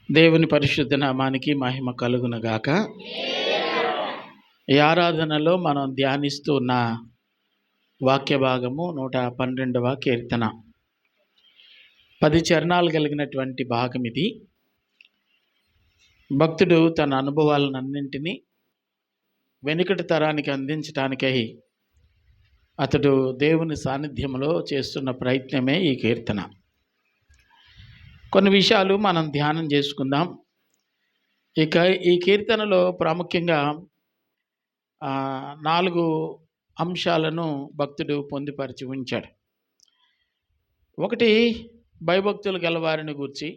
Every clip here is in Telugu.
దేవుని పరిశుద్ధ నామానికి మహిమ కలుగునుగాక. ఈ ఆరాధనలో మనం ధ్యానిస్తూ ఉన్న వాక్య భాగము 112వ కీర్తన. 10 చరణాలు కలిగినటువంటి భాగం ఇది. భక్తుడు తన అనుభవాలన్నింటినీ వెనుకటి తరానికి అందించడానికై అతడు దేవుని సాన్నిధ్యంలో చేస్తున్న ప్రయత్నమే ఈ కీర్తన. కొన్ని విషయాలు మనం ధ్యానం చేసుకుందాం. ఇక ఈ కీర్తనలో ప్రాముఖ్యంగా 4 అంశాలను భక్తుడు పొందుపరిచి ఉంచాడు. 1 భయభక్తులు గలవారిని గూర్చి,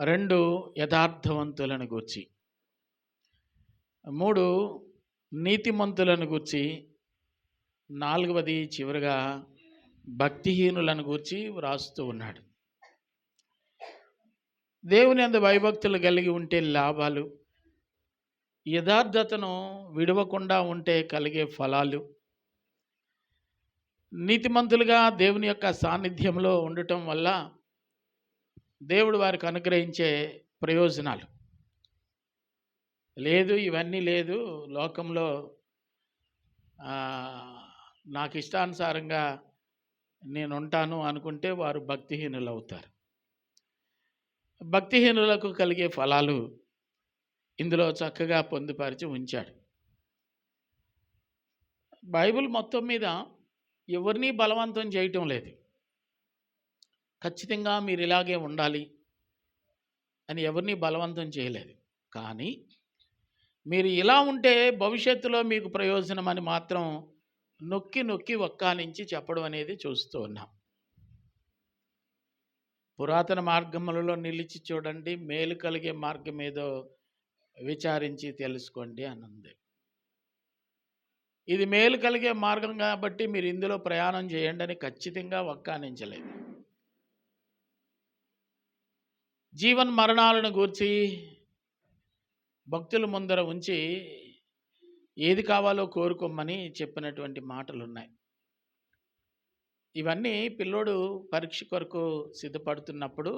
2 యథార్థవంతులను గూర్చి, 3 నీతిమంతులను గూర్చి, 4వది చివరిగా భక్తిహీనులను గూర్చి వ్రాస్తూ ఉన్నాడు. దేవుని యందు భయభక్తులు కలిగి ఉంటే లాభాలు, యథార్థతను విడవకుండా ఉంటే కలిగే ఫలాలు, నీతిమంతులుగా దేవుని యొక్క సాన్నిధ్యంలో ఉండటం వల్ల దేవుడు వారికి అనుగ్రహించే ప్రయోజనాలు. లేదు ఇవన్నీ లేదు, లోకంలో నాకు ఇష్టానుసారంగా నేను ఉంటాను అనుకుంటే వారు భక్తిహీనులు అవుతారు. భక్తిహీనులకు కలిగే ఫలాలు ఇందులో చక్కగా పొందుపరిచి ఉంచాడు. బైబిల్ మొత్తం మీద ఎవరిని బలవంతం చేయటం లేదు. ఖచ్చితంగా మీరు ఇలాగే ఉండాలి అని ఎవరిని బలవంతం చేయలేదు. కానీ మీరు ఇలా ఉంటే భవిష్యత్తులో మీకు ప్రయోజనం అని మాత్రం నొక్కి నొక్కి ఒక్కానించి చెప్పడం అనేది చూస్తూ ఉన్నాం. పురాతన మార్గములలో నిలిచి చూడండి, మేలు కలిగే మార్గం ఏదో విచారించి తెలుసుకోండి అన్నది. ఇది మేలు కలిగే మార్గం కాబట్టి మీరు ఇందులో ప్రయాణం చేయండి అని ఖచ్చితంగా ఒక్కానించలేదు. జీవన్ మరణాలను గూర్చి భక్తుల ముందర ఉంచి ఏది కావాలో కోరుకోమని చెప్పినటువంటి మాటలు ఉన్నాయి. ఇవన్నీ పిల్లోడు పరీక్ష కొరకు సిద్ధపడుతున్నప్పుడు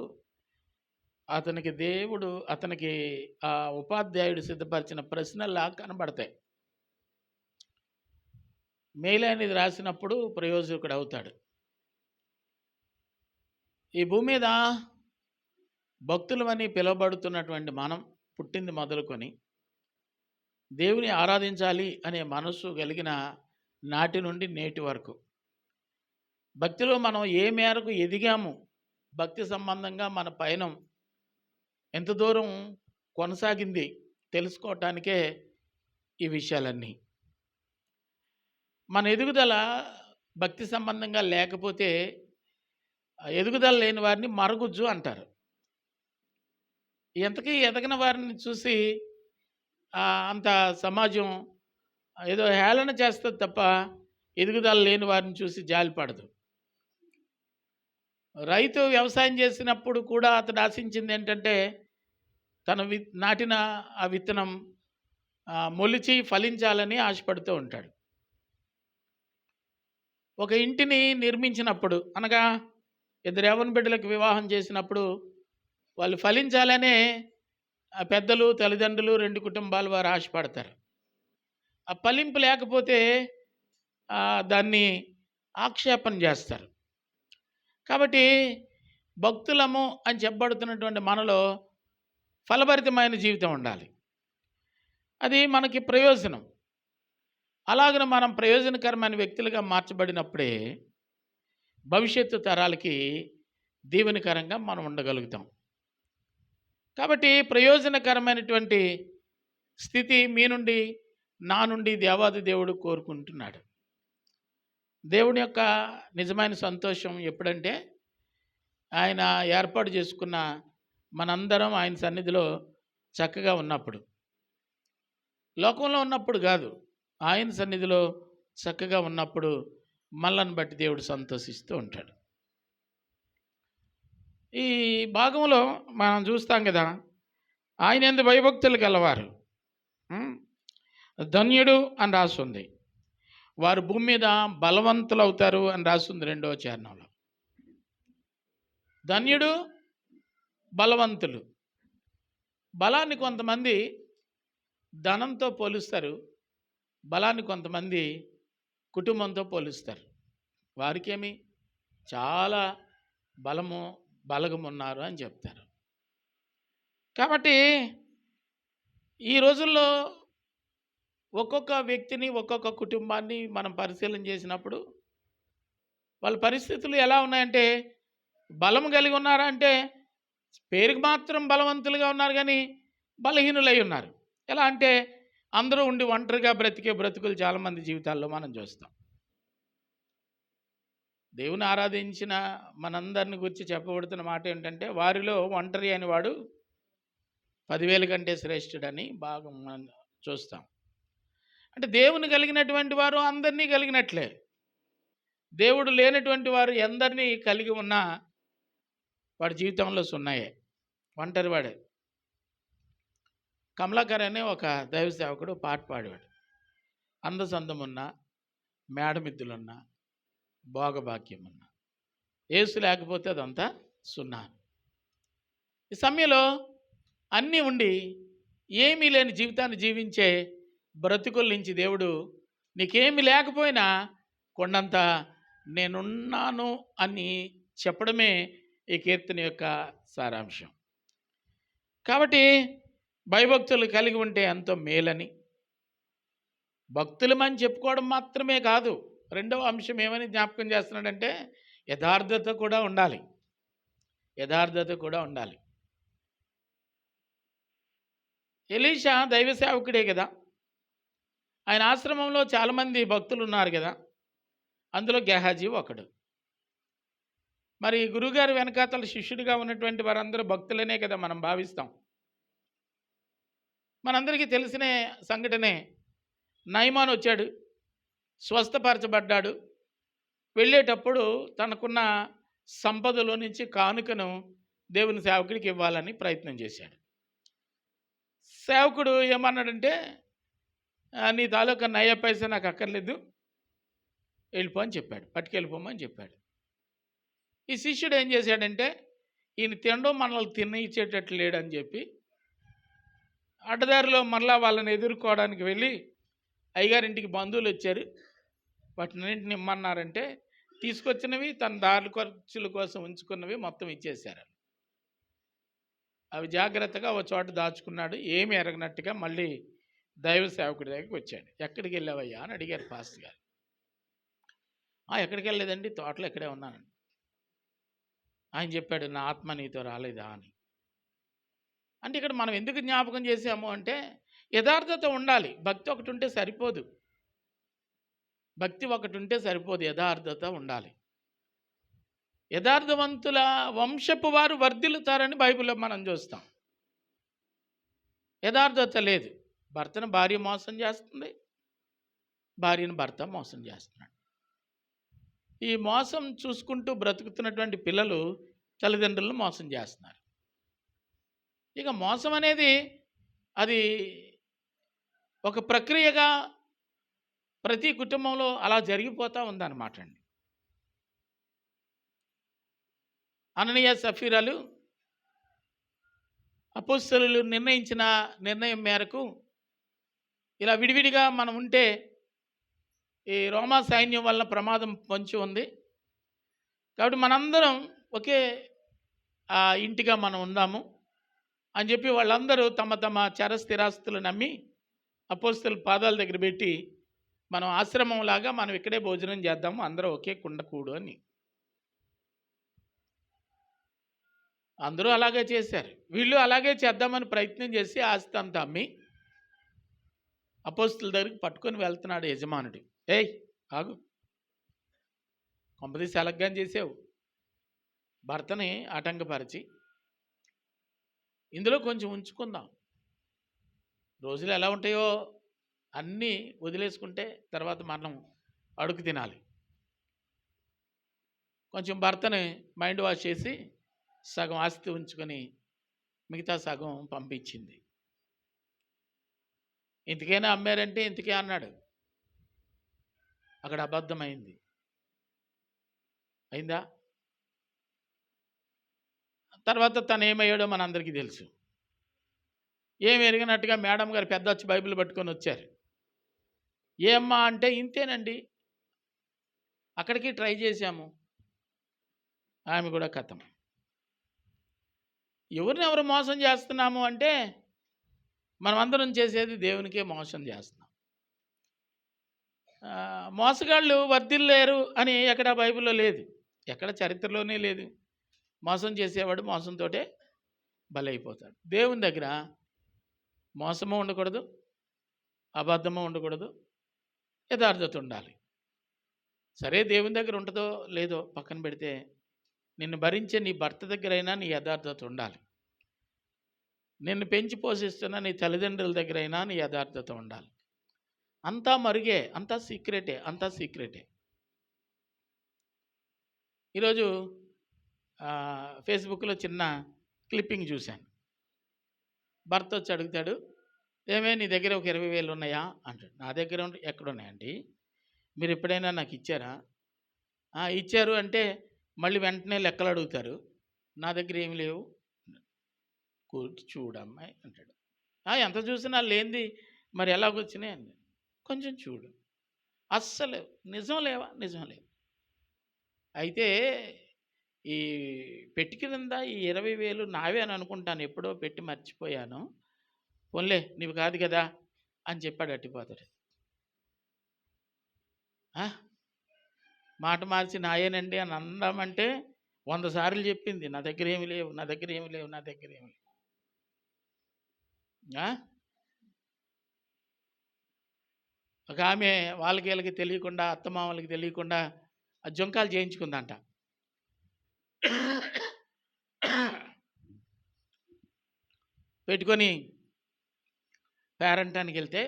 అతనికి ఆ ఉపాధ్యాయుడు సిద్ధపరిచిన ప్రశ్నలా కనబడతాయి. మేలైనది రాసినప్పుడు ప్రయోజకుడు అవుతాడు. ఈ భూమి మీద భక్తులమని పిలువబడుతున్నటువంటి మనం పుట్టింది మొదలుకొని దేవుని ఆరాధించాలి అనే మనస్సు కలిగిన నాటి నుండి నేటి వరకు భక్తిలో మనం ఏ మేరకు ఎదిగాము, భక్తి సంబంధంగా మన పయనం ఎంత దూరం కొనసాగింది తెలుసుకోవటానికే ఈ విషయాలన్నీ. మన ఎదుగుదల భక్తి సంబంధంగా లేకపోతే ఎదుగుదల లేని వారిని మరుగుజ్జు అంటారు. ఎంతకీ ఎదగిన వారిని చూసి అంత సమాజం ఏదో హేళన చేస్తుంది తప్ప ఎదుగుదల లేని వారిని చూసి జాలిపడదు. రైతు వ్యవసాయం చేసినప్పుడు కూడా అతడు ఆశించింది ఏంటంటే తను నాటిన ఆ విత్తనం మొలిచి ఫలించాలని ఆశపడుతూ ఉంటాడు. ఒక ఇంటిని నిర్మించినప్పుడు అనగా 2 యవ్వన బిడ్డలకు వివాహం చేసినప్పుడు వాళ్ళు ఫలించాలనే పెద్దలు, తల్లిదండ్రులు, 2 కుటుంబాలు వారు ఆశపడతారు. ఆ ఫలింపు లేకపోతే దాన్ని ఆక్షేపణ చేస్తారు. కాబట్టి భక్తులము అని చెప్పబడుతున్నటువంటి మనలో ఫలభరితమైన జీవితం ఉండాలి. అది మనకి ప్రయోజనం. అలాగన మనం ప్రయోజనకరమైన వ్యక్తులుగా మార్చబడినప్పుడే భవిష్యత్తు తరాలకి దీవెనకరంగా మనం ఉండగలుగుతాం. కాబట్టి ప్రయోజనకరమైనటువంటి స్థితి మీ నుండి, నా నుండి దేవాది దేవుడు కోరుకుంటున్నాడు. దేవుని యొక్క నిజమైన సంతోషం ఎప్పుడంటే ఆయన ఏర్పాటు చేసుకున్న మనందరం ఆయన సన్నిధిలో చక్కగా ఉన్నప్పుడు, లోకంలో ఉన్నప్పుడు కాదు, ఆయన సన్నిధిలో చక్కగా ఉన్నప్పుడు మనల్ని బట్టి దేవుడు సంతోషిస్తూ ఉంటాడు. ఈ భాగంలో మనం చూస్తాం కదా, ఆయన యందు భయభక్తులు గలవారు ధన్యుడు అని రాస్తుంది. వారు భూమి మీద బలవంతులు అవుతారు అని రాస్తుంది 2వ చరణంలో. ధన్యుడు, బలవంతులు బలాన్ని కొంతమంది ధనంతో పోలుస్తారు, బలాన్ని కొంతమంది కుటుంబంతో పోలుస్తారు. వారికేమి చాలా బలము బలగమున్నారు అని చెప్తారు. కాబట్టి ఈ రోజుల్లో ఒక్కొక్క వ్యక్తిని, ఒక్కొక్క కుటుంబాన్ని మనం పరిశీలన చేసినప్పుడు వాళ్ళ పరిస్థితులు ఎలా ఉన్నాయంటే, బలం కలిగి ఉన్నారా అంటే పేరుకి మాత్రం బలవంతులుగా ఉన్నారు కానీ బలహీనులై ఉన్నారు. ఎలా అంటే అందరూ ఉండి ఒంటరిగా బ్రతికే బ్రతుకులు చాలామంది జీవితాల్లో మనం చూస్తాం. దేవుని ఆరాధించిన మనందరిని గురించి చెప్పబడుతున్న మాట ఏంటంటే, వారిలో ఒంటరి అని వాడు 10,000 కంటే శ్రేష్ఠుడని బాగా మనం చూస్తాం. అంటే దేవుని కలిగినటువంటి వారు అందరినీ కలిగినట్లే. దేవుడు లేనటువంటి వారు ఎందరినీ కలిగి ఉన్నా వాడి జీవితంలో సున్నాయే, ఒంటరివాడే. కమలాకర్ అనే ఒక దైవ సేవకుడు పాట పాడేవాడు. అందసందమున్న, మేడమిద్దులున్న, భోగభాగ్యమున్న, యేసు లేకపోతే అదంతా సున్నా. ఈ సమయంలో అన్నీ ఉండి ఏమీ లేని జీవితాన్ని జీవించే బ్రతుకుల నుంచి దేవుడు నీకేమి లేకపోయినా కొండంత నేనున్నాను అని చెప్పడమే ఈ కీర్తన యొక్క సారాంశం. కాబట్టి భయభక్తులు కలిగి ఉంటే ఎంతో మేలని, భక్తులమని చెప్పుకోవడం మాత్రమే కాదు, రెండవ అంశం ఏమని జ్ఞాపకం చేస్తున్నాడంటే యథార్థత కూడా ఉండాలి. యథార్థత కూడా ఉండాలి. ఎలీషా దైవ సేవకుడే కదా, ఆయన ఆశ్రమంలో చాలామంది భక్తులు ఉన్నారు కదా, అందులో గెహాజీ ఒకడు. మరి గురువుగారు వెనకాతల శిష్యుడిగా ఉన్నటువంటి వారందరూ భక్తులనే కదా మనం భావిస్తాం. మనందరికీ తెలిసిన సంఘటనే, నయమాను వచ్చాడు, స్వస్థపరచబడ్డాడు. వెళ్ళేటప్పుడు తనకున్న సంపదలో నుంచి కానుకను దేవుని సేవకుడికి ఇవ్వాలని ప్రయత్నం చేశాడు. సేవకుడు ఏమన్నాడంటే, నీ తాలూకా నయ పైసా నాకు అక్కర్లేదు, వెళ్ళిపో అని చెప్పాడు, పట్టుకెళ్ళిపోమని చెప్పాడు. ఈ శిష్యుడు ఏం చేశాడంటే, ఈయన తినడం మనల్ని తినిచ్చేటట్లు లేడని చెప్పి అడ్డదారిలో మరలా వాళ్ళని ఎదుర్కోవడానికి వెళ్ళి, అయ్యగారింటికి బంధువులు వచ్చారు, వాటినన్నింటిని ఇమ్మన్నారంటే తీసుకొచ్చినవి తన దారి ఖర్చుల కోసం ఉంచుకున్నవి మొత్తం ఇచ్చేశారు. అవి జాగ్రత్తగా ఒక చోట దాచుకున్నాడు. ఏమి ఎరగనట్టుగా మళ్ళీ దైవ సేవకుడి దగ్గరికి వచ్చాడు. ఎక్కడికి వెళ్ళావయ్యా అని అడిగారు పాస్టర్ గారు. ఎక్కడికి వెళ్ళలేదండి, తోటలో ఇక్కడే ఉన్నానండి. ఆయన చెప్పాడు, నా ఆత్మ నీతో రాలేదా అని. అంటే ఇక్కడ మనం ఎందుకు జ్ఞాపకం చేసాము అంటే, యథార్థత ఉండాలి. భక్తి ఒకటి ఉంటే సరిపోదు, భక్తి ఒకటి ఉంటే సరిపోదు, యథార్థత ఉండాలి. యథార్థవంతుల వంశపు వారు వర్ధిల్లుతారని బైబిల్లో మనం చూస్తాం. యథార్థత లేదు, భర్తను భార్య మోసం చేస్తుంది, భార్యను భర్త మోసం చేస్తున్నాడు. ఈ మోసం చూసుకుంటూ బ్రతుకుతున్నటువంటి పిల్లలు తల్లిదండ్రులను మోసం చేస్తున్నారు. ఇక మోసం అనేది అది ఒక ప్రక్రియగా ప్రతి కుటుంబంలో అలా జరిగిపోతూ ఉందన్నమాట అండి. అననీయ సఫీరాలు అపోస్తలులు నిర్ణయించిన నిర్ణయం మేరకు ఇలా విడివిడిగా మనం ఉంటే ఈ రోమా సైన్యం వల్ల ప్రమాదం పొంచి ఉంది, కాబట్టి మనందరం ఒకే ఇంటిగా మనం ఉందాము అని చెప్పి వాళ్ళందరూ తమ తమ చరస్థిరాస్తులను నమ్మి అపోస్తలుల పాదాల దగ్గర పెట్టి, మనం ఆశ్రమంలాగా మనం ఇక్కడే భోజనం చేద్దాము, అందరూ ఒకే కుండ కూడు అని. అందరూ అలాగే చేశారు. వీళ్ళు అలాగే చేద్దామని ప్రయత్నం చేసి ఆస్తి అంతా అమ్మి అపోస్తలుల దగ్గరికి పట్టుకొని వెళ్తున్నాడు యజమానుడు. ఏయ్ ఆగు, కొంపదీసి అలగ్గాని చేసావు, భర్తని ఆటంకపరిచి ఇందులో కొంచెం ఉంచుకుందాం, రోజులు ఎలా ఉంటాయో అన్నీ వదిలేసుకుంటే తర్వాత మనం అడుగు తినాలి. కొంచెం భర్తని మైండ్ వాష్ చేసి సగం ఆస్తి ఉంచుకొని మిగతా సగం పంపించింది. ఇంతకైనా అమ్మారంటే ఇంతకే అన్నాడు. అక్కడ అబద్ధమైంది. అయిందా? తర్వాత తను ఏమయ్యాడో మనందరికీ తెలుసు. ఏమి ఎరిగినట్టుగా మేడం గారు పెద్ద వచ్చి బైబిల్ పట్టుకొని వచ్చారు. ఏమ్మా అంటే ఇంతేనండి, అక్కడికి ట్రై చేశాము, ఆమె కూడా కథం. ఎవరినెవరు మోసం చేస్తున్నాము అంటే మనమందరం చేసేది దేవునికే మోసం చేస్తున్నాం. మోసగాళ్ళు వర్ధిల్లేరు అని ఎక్కడ బైబిల్లో లేదు, ఎక్కడ చరిత్రలోనే లేదు. మోసం చేసేవాడు మోసంతోటే బలైపోతాడు. దేవుని దగ్గర మోసము ఉండకూడదు, అబద్ధము ఉండకూడదు, యథార్థత ఉండాలి. సరే దేవుని దగ్గర ఉంటుందో లేదో పక్కన పెడితే, నిన్ను భరించే నీ భర్త దగ్గరైనా నీ యథార్థత ఉండాలి. నిన్ను పెంచి పోషిస్తున్న నీ తల్లిదండ్రుల దగ్గరైనా నీ యథార్థత ఉండాలి. అంతా మరుగే, అంతా సీక్రెటే. ఈరోజు ఫేస్బుక్లో చిన్న క్లిప్పింగ్ చూశాను. భర్త వచ్చి అడుగుతాడు, ఏమే నీ దగ్గర ఒక 20,000 ఉన్నాయా అంటాడు. నా దగ్గర ఎక్కడున్నాయండి, మీరు ఎప్పుడైనా నాకు ఇచ్చారా? ఇచ్చారు అంటే మళ్ళీ వెంటనే లెక్కలు అడుగుతారు. నా దగ్గర ఏమి లేవు. చూడమ్మాయి అంటాడు. ఎంత చూసినా లేనిది మరి ఎలాగొచ్చినాయి అండి, కొంచెం చూడు. అస్సలు నిజం లేవా? నిజం లేవు. అయితే ఈ పెట్టి కింద ఈ 20,000 నావే అని అనుకుంటాను, ఎప్పుడో పెట్టి మర్చిపోయాను, పోన్లే నీవు కాదు కదా అని చెప్పాడు. అట్టిపోతాడు. మాట మార్చి నాయేనండి అని అందామంటే 100 సార్లు చెప్పింది, నా దగ్గర ఏమి లేవు, నా దగ్గర ఏమి లేవు, నా దగ్గర ఏమి లేవు. ఒక ఆమె వాళ్ళకి వీళ్ళకి తెలియకుండా, అత్తమామలకి తెలియకుండా ఆ జొంకాలు చేయించుకుందంట. పెట్టుకొని పేరంటానికి వెళ్తే,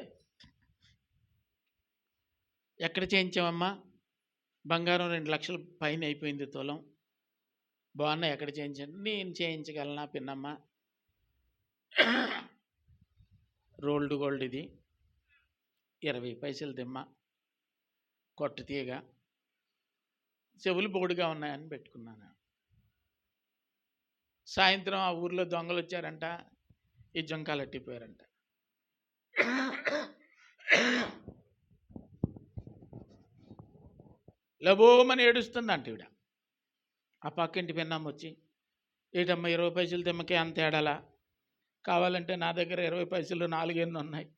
ఎక్కడ చేయించామమ్మా? బంగారం 2 లక్షల పైన అయిపోయింది తులం. బాగున్నా, ఎక్కడ చేయించండి? నేను చేయించగలనా పిన్నమ్మ, రోల్డ్ గోల్డ్ ఇది, 20 పైసలు దిమ్మ, కొట్టు తీగ, చెవులు బోడుగా ఉన్నాయని పెట్టుకున్నాను. సాయంత్రం ఆ ఊర్లో దొంగలు వచ్చారంట, ఈ జొంకాలు అట్టిపోయారంట. లబోమని ఏడుస్తుందంట ఈవిడ. ఆ పక్కింటి పిన్నమ్మ వచ్చి, ఏటమ్మా 20 పైసలు తిమ్మకే అంత ఏడాలా? కావాలంటే నా దగ్గర 20 పైసలు 4 ఎన్ని ఉన్నాయి,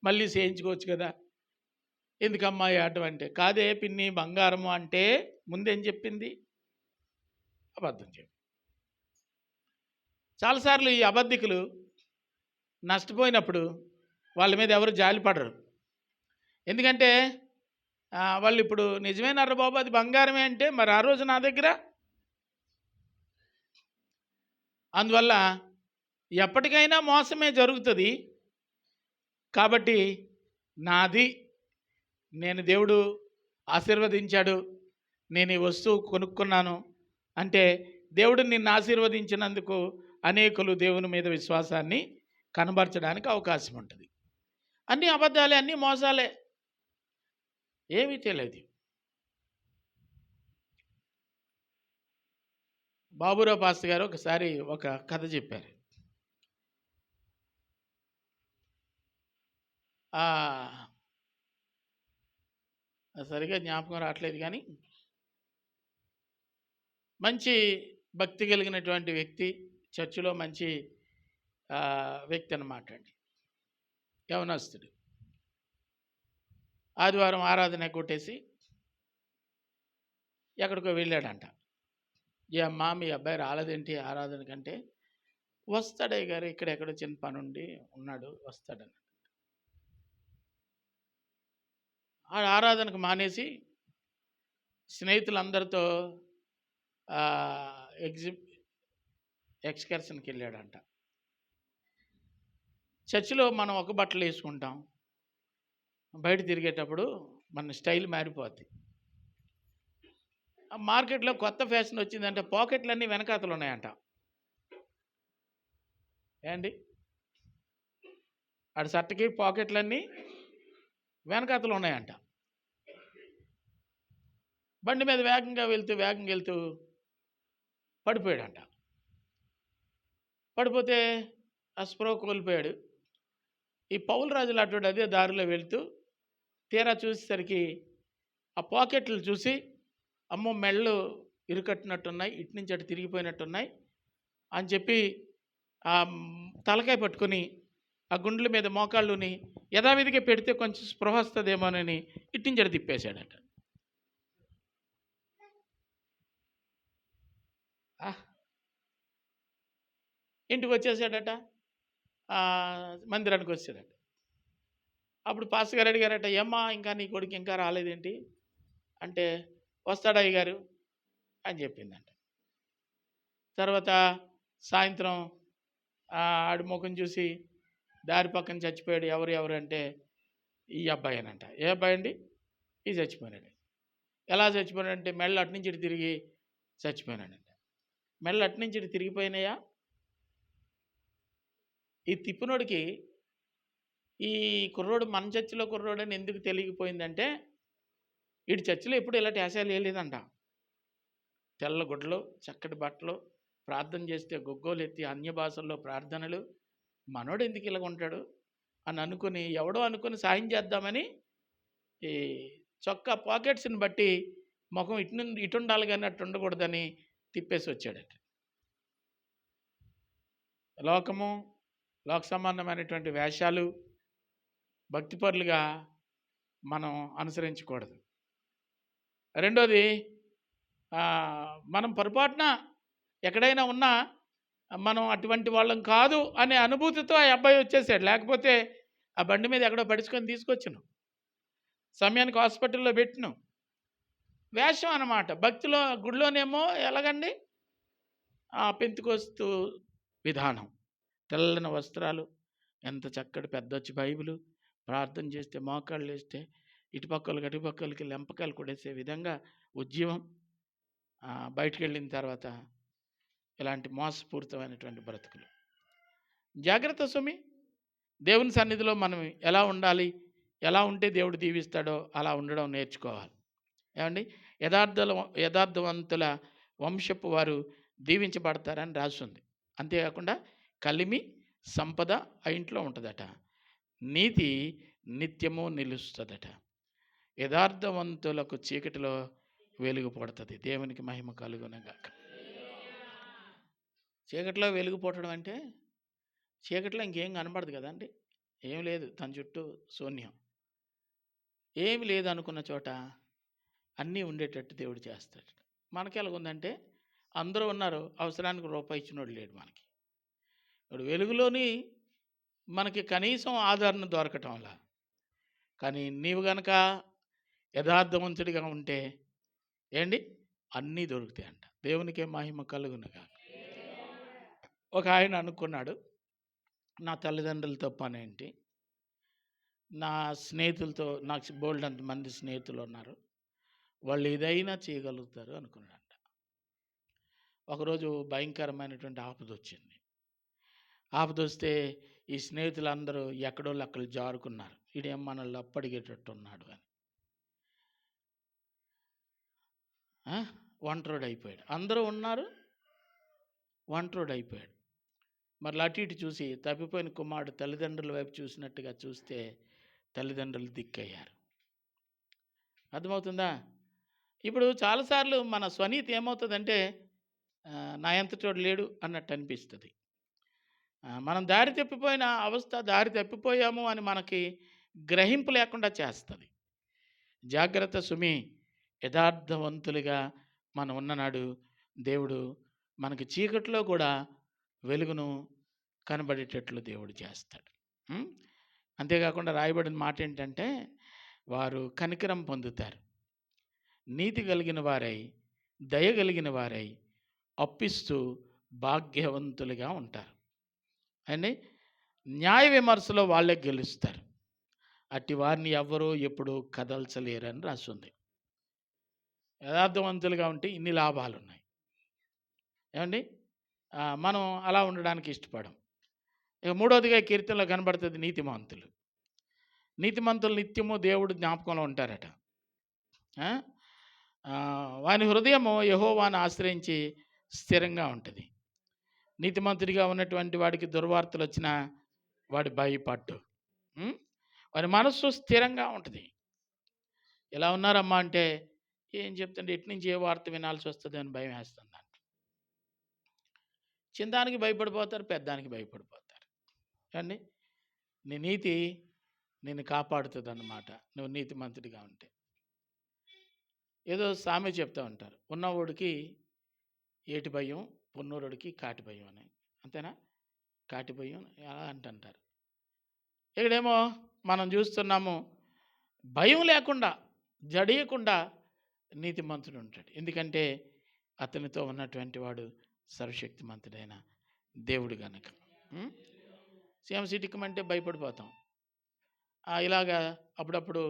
మళ్ళీ చేయించుకోవచ్చు కదా, ఎందుకమ్మా ఏటం అంటే, కాదే పిన్ని బంగారము అంటే ముందేం చెప్పింది? అబద్ధం చెప్పి. చాలాసార్లు ఈ అబద్ధికులు నష్టపోయినప్పుడు వాళ్ళ మీద ఎవరు జాలిపడరు. ఎందుకంటే వాళ్ళు ఇప్పుడు నిజమేనర్ర బాబు అది బంగారమే అంటే, మరి ఆ రోజు నా దగ్గర. అందువల్ల ఎప్పటికైనా మోసమే జరుగుతుంది. కాబట్టి నాది, నేను దేవుడు ఆశీర్వదించాడు, నేను ఈ వస్తువు కొనుక్కున్నాను అంటే దేవుడు నిన్ను ఆశీర్వదించినందుకు అనేకులు దేవుని మీద విశ్వాసాన్ని కనబరచడానికి అవకాశం ఉంటుంది. అన్నీ అబద్ధాలే, అన్నీ మోసాలే, ఏమీ తెలియదు. బాబురావు పాస్టర్ గారు ఒకసారి ఒక కథ చెప్పారు. సరిగా జ్ఞాపకం రావట్లేదు, కానీ మంచి భక్తి కలిగినటువంటి వ్యక్తి, చర్చిలో మంచి వ్యక్తి అన్నమాట అండి, యవనస్తుడు. ఆదివారం ఆరాధన కొట్టేసి ఎక్కడికో వెళ్ళాడంట. ఏ అమ్మా మీ అబ్బాయి రాలేదేంటి ఆరాధన కంటే? వస్తాడయ్య గారు, ఇక్కడెక్కడో చిన్న పని ఉండి ఉన్నాడు, వస్తాడని. ఆ ఆరాధనకు మానేసి స్నేహితులందరితో ఎక్స్కర్షన్కి వెళ్ళాడంట. చర్చిలో మనం ఒక బట్టలు వేసుకుంటాం, బయట తిరిగేటప్పుడు మన స్టైల్ మారిపోద్ది. మార్కెట్లో కొత్త ఫ్యాషన్ వచ్చిందంటే పాకెట్లన్నీ వెనకాతలు ఉన్నాయంట. ఏండి, ఆడి షర్ట్కి పాకెట్లన్నీ వెనకాతలు ఉన్నాయంట. బండి మీద వేగంగా వెళ్తూ పడిపోయాడంట. పడిపోతే ఆ స్పృహ కోల్పోయాడు. ఈ పౌలు రాజు అటువంటి అదే దారిలో వెళ్తూ తీరా చూసేసరికి ఆ పాకెట్లు చూసి, అమ్మో మెళ్ళు ఇరుకట్టినట్టున్నాయి, ఇటు నుంచి అటు తిరిగిపోయినట్టున్నాయి అని చెప్పి ఆ తలకాయ పట్టుకొని ఆ గుండెల మీద మోకాళ్ళుని యథావిధిగా పెడితే కొంచెం స్పృహ వస్తుందేమోనని ఇటు నుంచి అటు తిప్పేశాడట. ఇంటికి వచ్చేసాడట, మందిరానికి వచ్చాడట. అప్పుడు పాస్టర్ గారు అడిగారట, ఏమ్మా ఇంకా నీ కొడుకు ఇంకా రాలేదేంటి అంటే, వస్తాడు అయ్యగారు అని చెప్పిందంట. తర్వాత సాయంత్రం ఆడి ముఖం చూసి దారి పక్కన చచ్చిపోయాడు, ఎవరు అంటే ఈ అబ్బాయి అనంట. ఏ అబ్బాయి అండి? ఈ చచ్చిపోయినాడు. ఎలా చచ్చిపోయాడంటే మెళ్ళు అటు నుంచి ఇటు తిరిగి చచ్చిపోయినాడంట. మెళ్ళు అటు నుంచి ఇటు తిరిగిపోయినాయా? ఈ తిప్పునోడికి ఈ కుర్రోడు మన చర్చిలో కుర్రోడు అని ఎందుకు తెలియకపోయిందంటే, ఇటు చర్చిలో ఎప్పుడు ఇలాంటి ఆశయాలు వేయలేదంట. తెల్ల గుడ్డలు, చక్కటి బట్టలు, ప్రార్థన చేస్తే గొగ్గోలు ఎత్తి అన్య భాషల్లో ప్రార్థనలు, మనోడు ఎందుకు ఇలాగ ఉంటాడు అని అనుకుని, ఎవడో అనుకుని సాయం చేద్దామని ఈ చొక్కా పాకెట్స్ని బట్టి ముఖం ఇటు ఉండాలి కానీ అటు ఉండకూడదని తిప్పేసి వచ్చాడట. లోక సంబంధమైనటువంటి వేషాలు భక్తిపరులుగా మనం అనుసరించకూడదు. రెండోది, మనం పొరపాటున ఎక్కడైనా ఉన్నా మనం అటువంటి వాళ్ళం కాదు అనే అనుభూతితో ఆ అబ్బాయి వచ్చేసాడు. లేకపోతే ఆ బండి మీద ఎక్కడో పడుచుకొని తీసుకొచ్చును, సమయానికి హాస్పిటల్లో పెట్టిను. వేషం అన్నమాట. భక్తిలో గుడిలోనేమో ఎలాగండి, పెంతుకోస్తు విధానం, తెల్లని వస్త్రాలు, ఎంత చక్కటి పెద్దొచ్చి బైబిలు, ప్రార్థన చేస్తే మోకాళ్ళు వేస్తే ఇటుపక్కలకి అటుపక్కలకి లెంపకాయలు కొడేసే విధంగా ఉద్యమం. బయటికి వెళ్ళిన తర్వాత ఇలాంటి మోసపూరితమైనటువంటి బ్రతుకులు. జాగ్రత్త సుమి. దేవుని సన్నిధిలో మనం ఎలా ఉండాలి, ఎలా ఉంటే దేవుడు దీవిస్తాడో అలా ఉండడం నేర్చుకోవాలి. ఏమండి, యథార్థవంతుల వంశపు వారు దీవించబడతారని రాస్తుంది. అంతేకాకుండా కలిమి సంపద ఆ ఇంట్లో ఉంటుందట, నీతి నిత్యము నిలుస్తుందట. యథార్థవంతులకు చీకటిలో వెలుగు పడుతుంది. దేవునికి మహిమ కలుగునగాక. చీకటిలో వెలుగు పుట్టడం అంటే, చీకటిలో ఇంకేం కనబడదు కదండి, ఏం లేదు, తన చుట్టూ శూన్యం, ఏమి లేదు అనుకున్న చోట అన్నీ ఉండేటట్టు దేవుడు చేస్తాడు. మనకి ఎలాగుందంటే, అందరూ ఉన్నారు, అవసరానికి రూపాయి ఇచ్చినోడు లేడు మనకి. ఇప్పుడు వెలుగులోని మనకి కనీసం ఆదరణ దొరకటంలా. కానీ నీవు గనక యథార్థవంతుడిగా ఉంటే ఏంటి, అన్నీ దొరుకుతాయంట. దేవునికే మహిమ కలుగునుగా. ఒక ఆయన అనుకున్నాడు, నా తల్లిదండ్రులతో పని ఏంటి, నా స్నేహితులతో, నాకు బోల్డ్ అంతమంది స్నేహితులు ఉన్నారు, వాళ్ళు ఏదైనా చేయగలుగుతారు అనుకున్నాడంట. ఒకరోజు భయంకరమైనటువంటి ఆపద వచ్చింది. ఆపద వస్తే ఈ స్నేహితులందరూ ఎక్కడోళ్ళు అక్కడ జారుకున్నారు, వీడేం మనల్ని అప్పడిగేటట్టు ఉన్నాడు అని. ఒంటరోడు అయిపోయాడు. అందరూ ఉన్నారు, ఒంటరోడు అయిపోయాడు. మరి అటు ఇటు చూసి తప్పిపోయిన కుమారుడు తల్లిదండ్రుల వైపు చూసినట్టుగా చూస్తే తల్లిదండ్రులు దిక్కయ్యారు. అర్థమవుతుందా? ఇప్పుడు చాలాసార్లు మన స్వనీతి ఏమవుతుందంటే, నా ఎంతటోడు లేడు అన్నట్టు అనిపిస్తుంది. మనం దారి తప్పిపోయిన అవస్థ, దారి తప్పిపోయాము అని మనకి గ్రహింపు లేకుండా చేస్తుంది. జాగ్రత్త సుమి. యథార్థవంతులుగా మనం ఉన్ననాడు దేవుడు మనకి చీకట్లో కూడా వెలుగును కనబడేటట్లు దేవుడు చేస్తాడు. అంతేకాకుండా రాయబడిన మాట ఏంటంటే, వారు కనికరం పొందుతారు, నీతి కలిగిన వారై, దయ కలిగిన వారై, అప్పిస్తూ భాగ్యవంతులుగా ఉంటారు అని. న్యాయ విమర్శలో వాళ్ళే గెలుస్తారు, అట్టి వారిని ఎవ్వరూ ఎప్పుడు కదల్చలేరని రాస్తుంది. యథార్థవంతులుగా ఉంటే ఇన్ని లాభాలు ఉన్నాయి. ఏమండి, మనం అలా ఉండడానికి ఇష్టపడం. ఇక మూడవదిగా కీర్తనలో కనబడుతుంది నీతిమంతులు. నీతిమంతులు నిత్యము దేవుడు జ్ఞాపకంలో ఉంటారట. వాని హృదయము యెహోవాను ఆశ్రయించి స్థిరంగా ఉంటుంది. నీతిమంతుడిగా ఉన్నటువంటి వాడికి దుర్వార్తలు వచ్చినా వాడి భయపడ్డు. వాడి మనస్సు స్థిరంగా ఉంటుంది. ఎలా ఉన్నారమ్మా అంటే, ఏం చెప్తుంటే ఎటు నుంచి ఏ వార్త వినాల్సి వస్తుంది అని భయం వేస్తుంది. చిన్నదానికి భయపడిపోతారు, పెద్దానికి భయపడిపోతారు. కానీ నీ నీతి నిన్ను కాపాడుతుంది అన్నమాట, నువ్వు నీతిమంతుడిగా ఉంటే. ఏదో సామెత చెప్తూ ఉంటారు, ఉన్నవాడికి ఏటి భయం, పొన్నోరుడికి కాటి భయం అని. అంతేనా? కాటి భయం ఎలా అంటుంటారు. ఇక్కడేమో మనం చూస్తున్నాము, భయం లేకుండా జడియకుండా నీతిమంతుడు ఉంటాడు. ఎందుకంటే అతనితో ఉన్నటువంటి వాడు సర్వశక్తిమంతుడైన దేవుడు గనక. సీఎంసీటికమంటే భయపడిపోతాం. ఇలాగా అప్పుడప్పుడు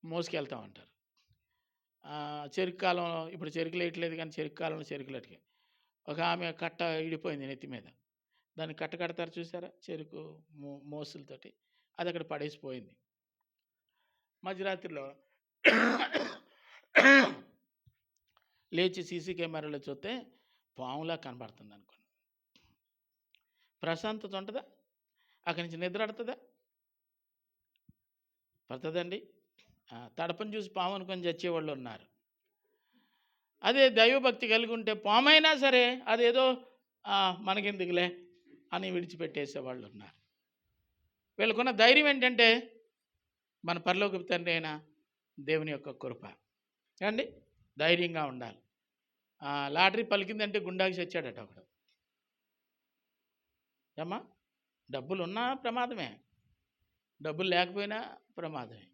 మోసుకెళ్తూ ఉంటారు. చెరుకు కాలంలో, ఇప్పుడు చెరుకులు వేయట్లేదు కానీ చెరుకు కాలంలో చెరుకులు అటుకాయి. ఒక ఆమె కట్ట ఇడిపోయింది నెత్తి మీద. దాన్ని కట్ట కడతారు చూసారా, చెరుకు మోసులతోటి. అది అక్కడ పడేసిపోయింది. మధ్యరాత్రిలో లేచి సీసీ కెమెరాలో చూస్తే పాములా కనబడుతుంది అనుకోండి. ప్రశాంతత ఉంటుందా? అక్కడి నుంచి నిద్ర పడుతుందా? పడుతుందండి. తడపని చూసి పాము అనుకొని చచ్చేవాళ్ళు ఉన్నారు. అదే దైవభక్తి కలిగి ఉంటే పామైనా సరే అదేదో మనకెందుకులే అని విడిచిపెట్టేసేవాళ్ళు ఉన్నారు. వీళ్ళకున్న ధైర్యం ఏంటంటే మన పరలోకపు తండ్రి అయిన దేవుని యొక్క కృప అండి. ధైర్యంగా ఉండాలి. లాటరీ పలికిందంటే గుండాకి చచ్చాడట ఒకడు. ఏమ్మా, డబ్బులు ఉన్నా ప్రమాదమే, డబ్బులు లేకపోయినా ప్రమాదమే.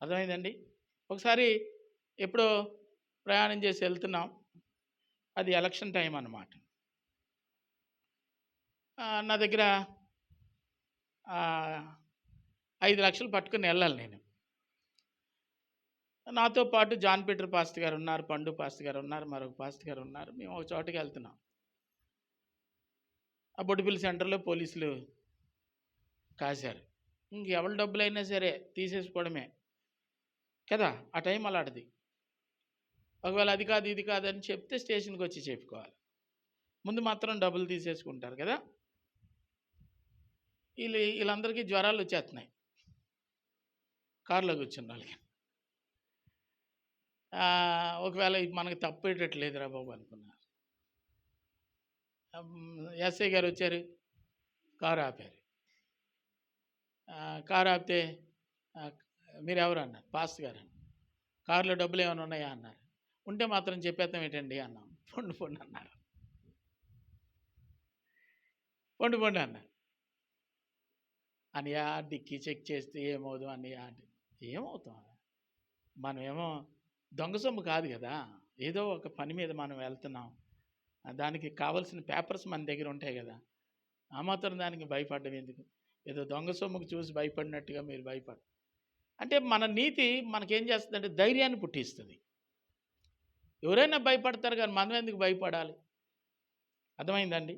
అర్థమైందండి? ఒకసారి ఎప్పుడో ప్రయాణం చేసి వెళ్తున్నాం, అది ఎలక్షన్ టైం అన్నమాట. నా దగ్గర 5 లక్షలు పట్టుకుని వెళ్ళాలి నేను. నాతో పాటు జాన్ పీటర్ పాస్టర్ గారు ఉన్నారు, పండు పాస్టర్ గారు ఉన్నారు, మరొక పాస్టర్ గారు ఉన్నారు. మేము ఒక చోటుకి వెళ్తున్నాం. ఆ బొడ్డుపల్లి సెంటర్లో పోలీసులు కాశారు. ఇంకెవరి డబ్బులైనా సరే తీసేసుకోవడమే కదా, ఆ టైం అలాంటిది. ఒకవేళ అది కాదు ఇది కాదని చెప్తే స్టేషన్కి వచ్చి చెప్పుకోవాలి. ముందు మాత్రం డబ్బులు తీసేసుకుంటారు కదా. వీళ్ళందరికీ జ్వరాలు వచ్చేస్తున్నాయి కారులో కూర్చున్న వాళ్ళకి. ఒకవేళ మనకి తప్పేటట్లేదురా బాబు అనుకున్నారు. ఎస్ఐ గారు వచ్చారు, కారు ఆపారు. కారు ఆపితే మీరు ఎవరు అన్నారు. పాస్టర్ గారు అన్నారు. కారులో డబ్బులు ఏమైనా ఉన్నాయా అన్నారు. ఉంటే మాత్రం చెప్పేద్దాం ఏంటండి అన్నాం. పొండి అన్నారు. పొండి అన్నారు. అనియా డిక్కీ చెక్ చేస్తే ఏమవుదు అనియా, ఏమవుతాం, మనమేమో దొంగ సొమ్ము కాదు కదా, ఏదో ఒక పని మీద మనం వెళ్తున్నాం, దానికి కావాల్సిన పేపర్స్ మన దగ్గర ఉంటాయి కదా, ఆ మాత్రం దానికి భయపడ్డం ఎందుకు? ఏదో దొంగ సొమ్ముకు చూసి భయపడినట్టుగా మీరు భయపడరు. అంటే మన నీతి మనకేం చేస్తుందంటే ధైర్యాన్ని పుట్టిస్తుంది. ఎవరైనా భయపడతారు కానీ మనం ఎందుకు భయపడాలి? అర్థమైందండి?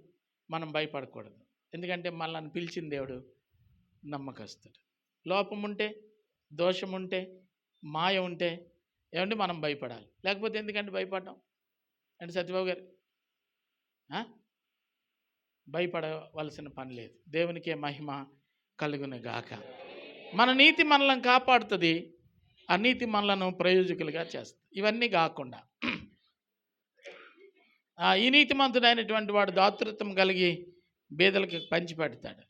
మనం భయపడకూడదు. ఎందుకంటే మనల్ని పిలిచిన దేవుడు నమ్మకస్తుడు. లోపం ఉంటే, దోషం ఉంటే, మాయ ఉంటే ఏమంటే మనం భయపడాలి. లేకపోతే ఎందుకంటే భయపడ్డాం అంటే సత్యబాబు గారు భయపడవలసిన పని లేదు. దేవునికే మహిమ కలుగును గాక. మన నీతి మనల్ని కాపాడుతుంది, అనీతి మనలను ప్రయోజకులుగా చేస్తుంది. ఇవన్నీ కాకుండా ఈ నీతిమంతుడైనటువంటి వాడు దాతృత్వం కలిగి బీదలకి పంచిపెడతాడు.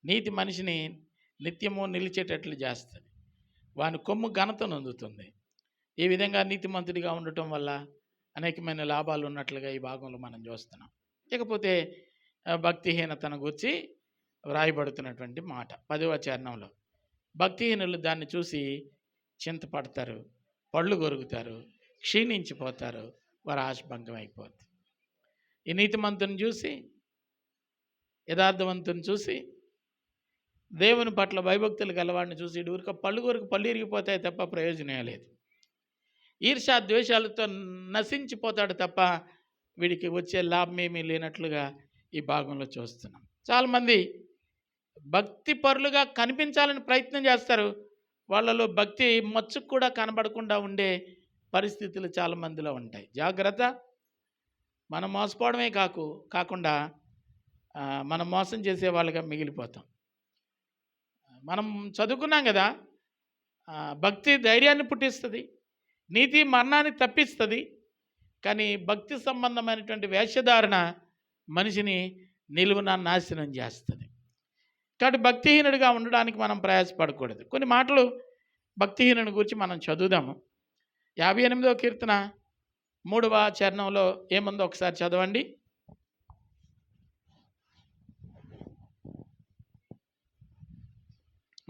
నీతి మనిషిని నిత్యము నిలిచేటట్లు చేస్తుంది, వాని కొమ్ము ఘనత నొందుతుంది. ఈ విధంగా నీతిమంతుడిగా ఉండటం వల్ల అనేకమైన లాభాలు ఉన్నట్లుగా ఈ భాగంలో మనం చూస్తున్నాం. ఇకపోతే భక్తిహీనతను గురించి వ్రాయబడుతున్నటువంటి మాట 10వ చరణంలో, భక్తిహీనులు దాన్ని చూసి చింతపడతారు, పళ్ళు కొరుకుతారు, క్షీణించిపోతారు, వారు ఆశభంగం అయిపోతుంది. ఈ నీతిమంతుని చూసి, యథార్థవంతుని చూసి, దేవుని పట్ల భయభక్తులు గలవాడిని చూసి ఊరిక పళ్ళు కొరకు పళ్ళు ఇరిగిపోతాయి తప్ప ప్రయోజనం లేదు. ఈర్ష్య ద్వేషాలతో నశించిపోతాడు తప్ప వీడికి వచ్చే లాభం ఏమీ లేనట్లుగా ఈ భాగంలో చూస్తున్నాం. చాలామంది భక్తి పరులుగా కనిపించాలని ప్రయత్నం చేస్తారు, వాళ్ళలో భక్తి మచ్చుకు కూడా కనబడకుండా ఉండే పరిస్థితులు చాలామందిలో ఉంటాయి. జాగ్రత్త. మనం మోసపోవడమే కాకుండా మనం మోసం చేసే వాళ్ళగా మిగిలిపోతాం. మనం చదువుకున్నాం కదా, భక్తి ధైర్యాన్ని పుట్టిస్తుంది, నీతి మరణాన్ని తప్పిస్తుంది. కానీ భక్తి సంబంధమైనటువంటి వేషధారణ మనిషిని నిలువున నాశనం చేస్తుంది. కాబట్టి భక్తిహీనుడిగా ఉండడానికి మనం ప్రయాసపడకూడదు. కొన్ని మాటలు భక్తిహీనుని గురించి మనం చదువుదాము. 58వ కీర్తన 3వ చరణంలో ఏముందో ఒకసారి చదవండి.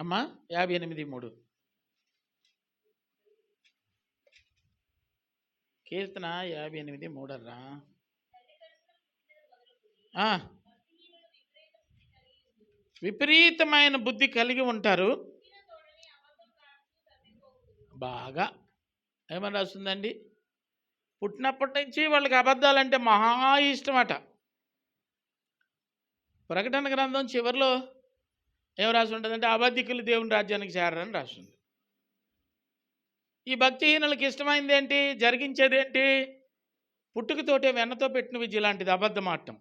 అమ్మా, 58:3 కీర్తన 58:3 రా. విపరీతమైన బుద్ధి కలిగి ఉంటారు. బాగా ఏమని రాస్తుందండి? పుట్టినప్పటి నుంచి వాళ్ళకి అబద్ధాలంటే మహా ఇష్టమట. ప్రకటన గ్రంథం చివరిలో ఏం రాసి ఉంటుందంటే, అబద్ధికులు దేవుని రాజ్యానికి చేరని రాస్తుంది. ఈ భక్తిహీనులకు ఇష్టమైంది ఏంటి? జరిగించేది ఏంటి? పుట్టుకతోటే వెన్నతో పెట్టిన విద్య లాంటిది అబద్ధం ఆడటం.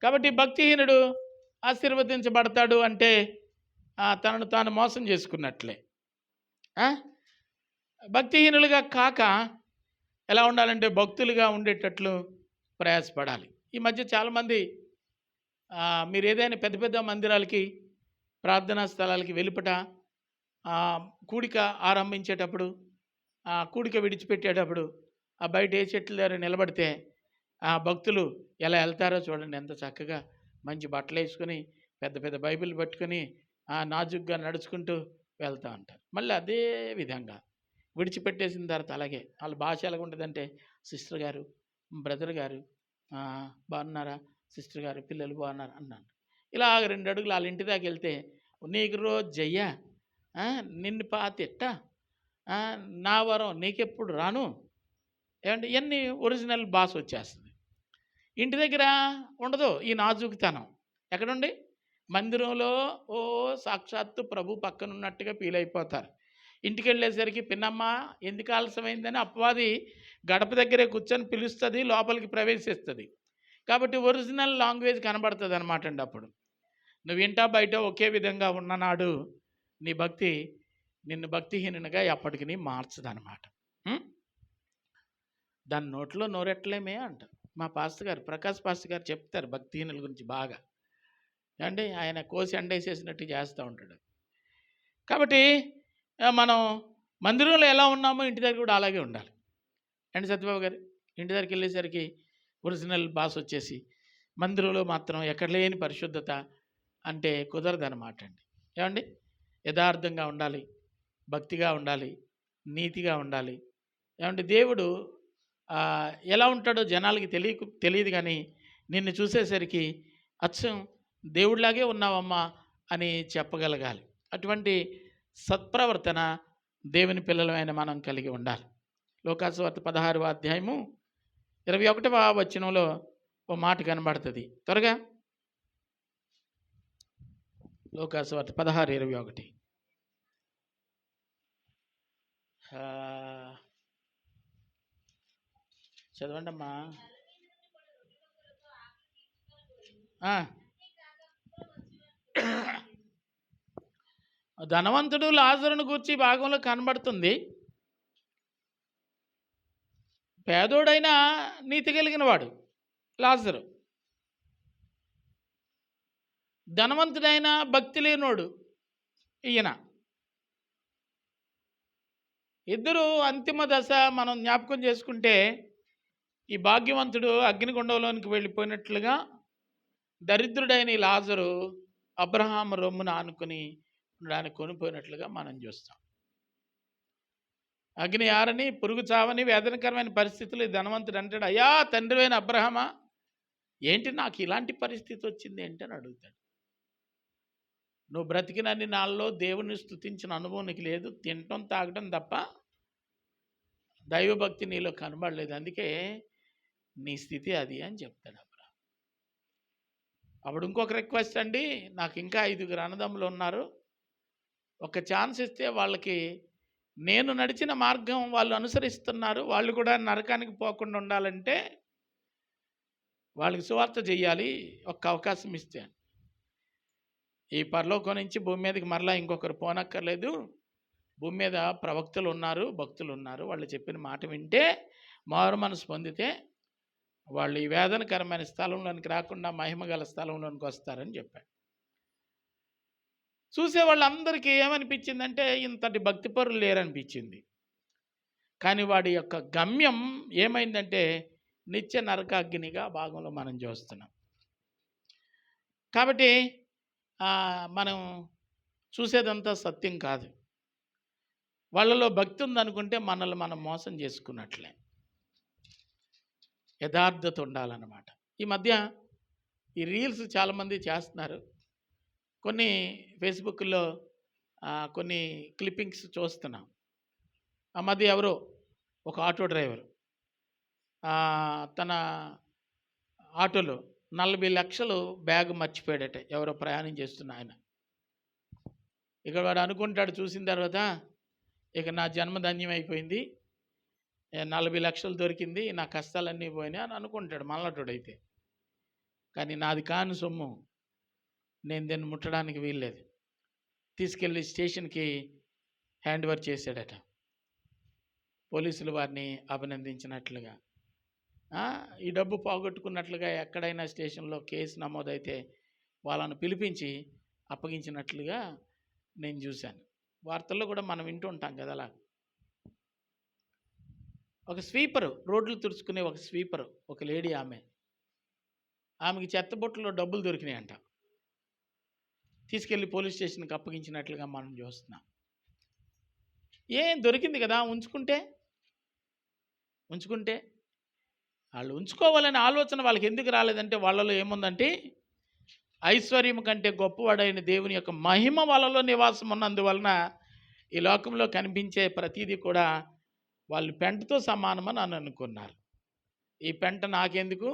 కాబట్టి భక్తిహీనుడు ఆశీర్వదించబడతాడు అంటే తనను తాను మోసం చేసుకున్నట్లే. భక్తిహీనులుగా కాక ఎలా ఉండాలంటే భక్తులుగా ఉండేటట్లు ప్రయాసపడాలి. ఈ మధ్య చాలామంది మీరు ఏదైనా పెద్ద పెద్ద మందిరాలకి, ప్రార్థనా స్థలాలకి వెలుపట కూడిక ఆరంభించేటప్పుడు, కూడిక విడిచిపెట్టేటప్పుడు బయట ఏ చెట్ల దగ్గర నిలబడితే భక్తులు ఎలా వెళ్తారో చూడండి. ఎంత చక్కగా మంచి బట్టలు వేసుకొని పెద్ద పెద్ద బైబిల్ పట్టుకొని నాజుగ్గా నడుచుకుంటూ వెళ్తూ ఉంటారు. మళ్ళీ అదే విధంగా విడిచిపెట్టేసిన తర్వాత అలాగే వాళ్ళ భాష ఎలాగ ఉంటుందంటే, సిస్టర్ గారు, బ్రదర్ గారు బాగున్నారా, సిస్టర్ గారు, పిల్లలు బాగున్నారు అన్నాను. ఇలా 2 అడుగులు వాళ్ళ ఇంటి దాకా వెళ్తే, నీకు రోజు జయ్యా, నిన్ను పాతిట్ట, నా వరం నీకెప్పుడు రాను, ఏమంటే ఇవన్నీ ఒరిజినల్ భాష వచ్చేస్తుంది. ఇంటి దగ్గర ఉండదు ఈ నాజుకుతనం. ఎక్కడుండి? మందిరంలో సాక్షాత్తు ప్రభు పక్కన ఉన్నట్టుగా ఫీల్ అయిపోతారు. ఇంటికి వెళ్ళేసరికి పిన్నమ్మ ఎందుకు ఆలస్యమైందని అపవాది గడప దగ్గరే కూర్చొని పిలుస్తుంది, లోపలికి ప్రవేశిస్తుంది. కాబట్టి ఒరిజినల్ లాంగ్వేజ్ కనబడుతుంది అనమాట అండి. అప్పుడు నువ్వు ఇంటా బయట ఒకే విధంగా ఉన్ననాడు నీ భక్తి నిన్ను భక్తిహీనునిగా ఎప్పటికీ మార్చదనమాట. దాని నోట్లో నోరెట్లేమే అంటారు మా పాస్టర్ గారు, ప్రకాష్ పాస్టర్ గారు చెప్తారు భక్తిహీనుల గురించి బాగా. అంటే ఆయన కోసి అండేసేసినట్టు చేస్తూ ఉంటాడు. కాబట్టి మనం మందిరంలో ఎలా ఉన్నామో ఇంటి దగ్గర కూడా అలాగే ఉండాలి. అండి సత్యబాబు గారు, ఇంటి దగ్గరికి వెళ్ళేసరికి ఒరిజినల్ భాష వచ్చేసి మందిరంలో మాత్రం ఎక్కడ లేని పరిశుద్ధత అంటే కుదరదనమాట అండి. ఏమండి? యథార్థంగా ఉండాలి, భక్తిగా ఉండాలి, నీతిగా ఉండాలి. ఏమంటే దేవుడు ఎలా ఉంటాడో జనాలకి తెలియదు, కానీ నిన్ను చూసేసరికి అచ్చం దేవుడిలాగే ఉన్నావమ్మా అని చెప్పగలగాలి. అటువంటి సత్ప్రవర్తన దేవుని పిల్లలమైన మనం కలిగి ఉండాలి. లోకాసువార్త 16వ అధ్యాయము 21వ వచనంలో ఓ మాట కనబడుతుంది. త్వరగా లోకాసువార్త 16:21 చదవండి అమ్మా. ధనవంతుడు లాజరును గూర్చి భాగంలో కనబడుతుంది. పేదోడైన నీతి కలిగిన వాడు లాజరు, ధనవంతుడైన భక్తి లేనోడు ఈయన. ఇద్దరు అంతిమ దశ మనం జ్ఞాపకం చేసుకుంటే, ఈ భాగ్యవంతుడు అగ్నిగుండంలోనికి వెళ్ళిపోయినట్లుగా దరిద్రుడైన ఈ లాజరు అబ్రహాము రొమ్మున ఆనుకుని ఉండడానికి కొనిపోయినట్లుగా మనం చూస్తాం. అగ్ని ఆరని, పురుగు చావని వేదనకరమైన పరిస్థితులు ఈ ధనవంతుడు అంటాడు, అయ్యా తండ్రివైన అబ్రహామా, ఏంటి నాకు ఇలాంటి పరిస్థితి వచ్చింది ఏంటి అని అడుగుతాడు. నువ్వు బ్రతికినన్ని నాళ్ళలో దేవుని స్తుతించిన అనుభవం నీకు లేదు, తినటం తాగటం తప్ప దైవభక్తి నీలో కనబడలేదు, అందుకే నీ స్థితి అది అని చెప్తాడు అబ్రహాం. అప్పుడు ఇంకొక రిక్వెస్ట్ అండి, నాకు ఇంకా 5 అన్నదమ్ములు ఉన్నారు, ఒక ఛాన్స్ ఇస్తే వాళ్ళకి నేను నడిచిన మార్గం వాళ్ళు అనుసరిస్తున్నారు, వాళ్ళు కూడా నరకానికి పోకుండా ఉండాలంటే వాళ్ళకి సువార్త చెయ్యాలి ఒక్క అవకాశం ఇస్తే. ఈ పరలోకం నుంచి భూమి మీదకి మరలా ఇంకొకరు పోనక్కర్లేదు. భూమి మీద ప్రవక్తలు ఉన్నారు, భక్తులు ఉన్నారు. వాళ్ళు చెప్పిన మాట వింటే, మారు మనసు పొందితే వాళ్ళు ఈ వేదనకరమైన స్థలంలోనికి రాకుండా మహిమ గల స్థలంలోనికి వస్తారని చెప్పాడు. చూసే వాళ్ళందరికీ ఏమనిపించిందంటే ఇంతటి భక్తిపరులు లేరనిపించింది. కానీ వాడి యొక్క గమ్యం ఏమైందంటే నిత్య నరకాగ్నిగా భాగంలో మనం చూస్తున్నాం. కాబట్టి మనం చూసేదంతా సత్యం కాదు. వాళ్ళలో భక్తి ఉందనుకుంటే మనల్ని మనం మోసం చేసుకున్నట్లే. యథార్థత ఉండాలన్నమాట. ఈ మధ్య ఈ రీల్స్ చాలామంది చేస్తున్నారు. కొన్ని ఫేస్బుక్లో కొన్ని క్లిప్పింగ్స్ చూస్తున్నాం. ఆ మధ్య ఎవరో ఒక ఆటో డ్రైవర్ తన ఆటోలో 40 లక్షలు బ్యాగ్ మర్చిపోయాడట. ఎవరో ప్రయాణం చేస్తున్న ఆయన. ఇక వాడు అనుకుంటాడు చూసిన తర్వాత, ఇక నా జన్మధన్యం అయిపోయింది, 40 లక్షలు దొరికింది, నా కష్టాలన్నీ పోయినాయి అని అనుకుంటాడు మల్లటోడైతే. కానీ నాది కాని సొమ్ము, నేను దీన్ని ముట్టడానికి వీల్లేదు. తీసుకెళ్ళి స్టేషన్కి హ్యాండ్ ఓవర్ చేశాడట. పోలీసులు వారిని అభినందించినట్లుగా, ఈ డబ్బు పోగొట్టుకున్నట్లుగా ఎక్కడైనా స్టేషన్లో కేసు నమోదైతే వాళ్ళను పిలిపించి అప్పగించినట్లుగా నేను చూశాను. వార్తల్లో కూడా మనం వింటూ ఉంటాం కదా. అలా ఒక స్వీపరు, రోడ్లు తుడుచుకునే ఒక స్వీపరు, ఒక లేడీ, ఆమెకి చెత్తబొట్టులో డబ్బులు దొరికినాయంట. తీసుకెళ్ళి పోలీస్ స్టేషన్కి అప్పగించినట్లుగా మనం చూస్తున్నాం. ఏం దొరికింది కదా, ఉంచుకుంటే వాళ్ళు ఉంచుకోవాలనే ఆలోచన వాళ్ళకి ఎందుకు రాలేదంటే, వాళ్ళలో ఏముందంటే ఐశ్వర్యం కంటే గొప్పవాడైన దేవుని యొక్క మహిమ వాళ్ళలో నివాసం ఉన్నందువలన ఈ లోకంలో కనిపించే ప్రతిదీ కూడా వాళ్ళు పెంటతో సమానమని అని అనుకున్నారు. ఈ పెంట నాకెందుకు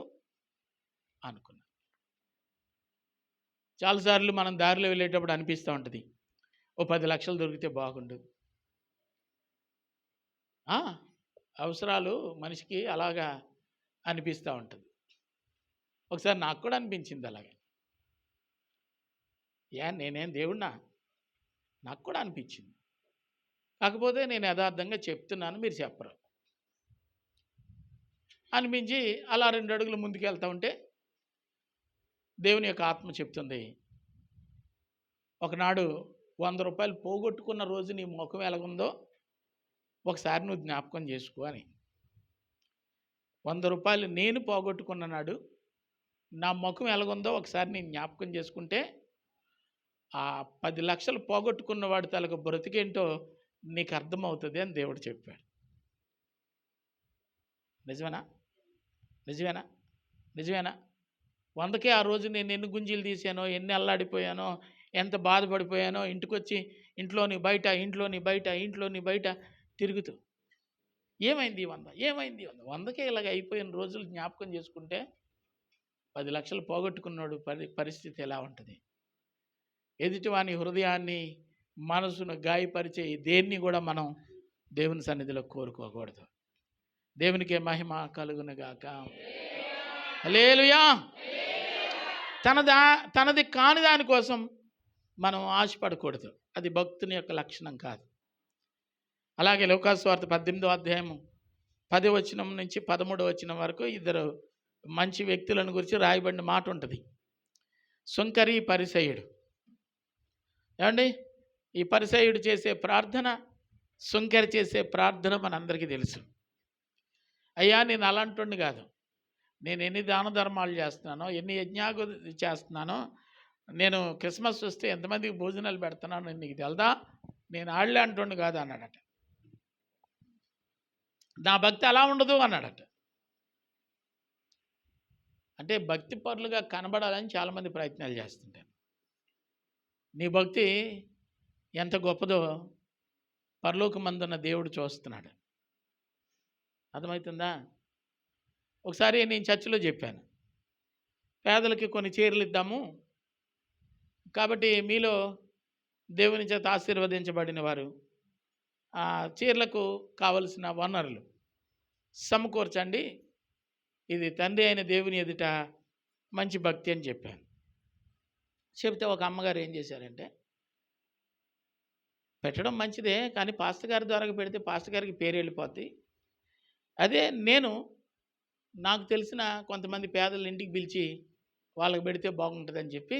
అనుకున్నారు. చాలాసార్లు మనం దారిలో వెళ్ళేటప్పుడు అనిపిస్తూ ఉంటుంది, ఓ 10 లక్షలు దొరికితే బాగుండు. అవసరాలు మనిషికి అలాగా అనిపిస్తూ ఉంటుంది. ఒకసారి నాకు కూడా అనిపించింది అలాగే. నేనేం దేవుడినా? నాకు కూడా అనిపించింది. కాకపోతే నేను యథార్థంగా చెప్తున్నాను, మీరు చెప్పరు అనిపించి అలా 2 అడుగులు ముందుకు వెళ్తూ ఉంటే దేవుని యొక్క ఆత్మ చెప్తుంది, ఒకనాడు 100 రూపాయలు పోగొట్టుకున్న రోజు నీ ముఖం ఎలాగుందో ఒకసారి నువ్వు జ్ఞాపకం చేసుకో అని. 100 రూపాయలు నేను పోగొట్టుకున్న నాడు నా ముఖం ఎలాగుందో ఒకసారి నేను జ్ఞాపకం చేసుకుంటే ఆ 10 లక్షలు పోగొట్టుకున్న వాడి తలకు బ్రతికేంటో నీకు అర్థమవుతుంది అని దేవుడు చెప్పాడు. నిజమేనా? 100కే ఆ రోజు నేను ఎన్ని గుంజీలు తీసానో, ఎన్ని అల్లాడిపోయానో, ఎంత బాధపడిపోయానో, ఇంటికొచ్చి ఇంట్లోని బయట తిరుగుతూ ఏమైంది 100 100కే ఇలాగ అయిపోయిన రోజులు జ్ఞాపకం చేసుకుంటే 10 లక్షలు పోగొట్టుకున్నాడు పరిస్థితి ఎలా ఉంటుంది? ఎదుటివాని హృదయాన్ని, మనసును గాయపరిచే దేన్ని కూడా మనం దేవుని సన్నిధిలో కోరుకోకూడదు. దేవునికే మహిమ కలుగునుగాక. హల్లెలూయా. తనది కాని దానికోసం మనం ఆశపడకూడదు. అది భక్తుని యొక్క లక్షణం కాదు. అలాగే లూకాసు వార్త 18వ అధ్యాయం 10వ వచనం నుంచి 13వ వచనం వరకు 2 మంచి వ్యక్తులను గురించి రాయబడిన మాట ఉంటుంది. సుంకరి, పరిసయ్యుడు. ఏమండి, ఈ పరిసయ్యుడు చేసే ప్రార్థన, సుంకరి చేసే ప్రార్థన మనందరికీ తెలుసు. అయ్యా, నేను అలాంటి కాదు, నేను ఎన్ని దాన ధర్మాలు చేస్తున్నానో, ఎన్ని యజ్ఞాలు చేస్తున్నానో, నేను క్రిస్మస్ వస్తే ఎంతమందికి భోజనాలు పెడుతున్నానో నీకు తెలుదా, నేను ఆళ్ళే అంటుండి కాదు అన్నాడట. నా భక్తి అలా ఉండదు అన్నాడట. అంటే భక్తి పరులుగా కనబడాలని చాలామంది ప్రయత్నాలు చేస్తుంటారు. నీ భక్తి ఎంత గొప్పదో పరలోకమందున్న దేవుడు చూస్తున్నాడు. అర్థమవుతుందా? ఒకసారి నేను చర్చిలో చెప్పాను, పేదలకి కొన్ని చీరలు ఇద్దాము, కాబట్టి మీలో దేవుని చేత ఆశీర్వదించబడిన వారు ఆ చీరలకు కావలసిన వనరులు సమకూర్చండి, ఇది తండ్రి అయిన దేవుని ఎదుట మంచి భక్తి అని చెప్పాను. చెప్తే ఒక అమ్మగారు ఏం చేశారంటే, పెట్టడం మంచిదే కానీ పాస్టర్ గారి ద్వారా పెడితే పాస్టర్ గారికి పేరు వెళ్ళిపోద్ది. అదే నాకు తెలిసిన కొంతమంది పేదల ఇంటికి పిలిచి వాళ్ళకి పెడితే బాగుంటుందని చెప్పి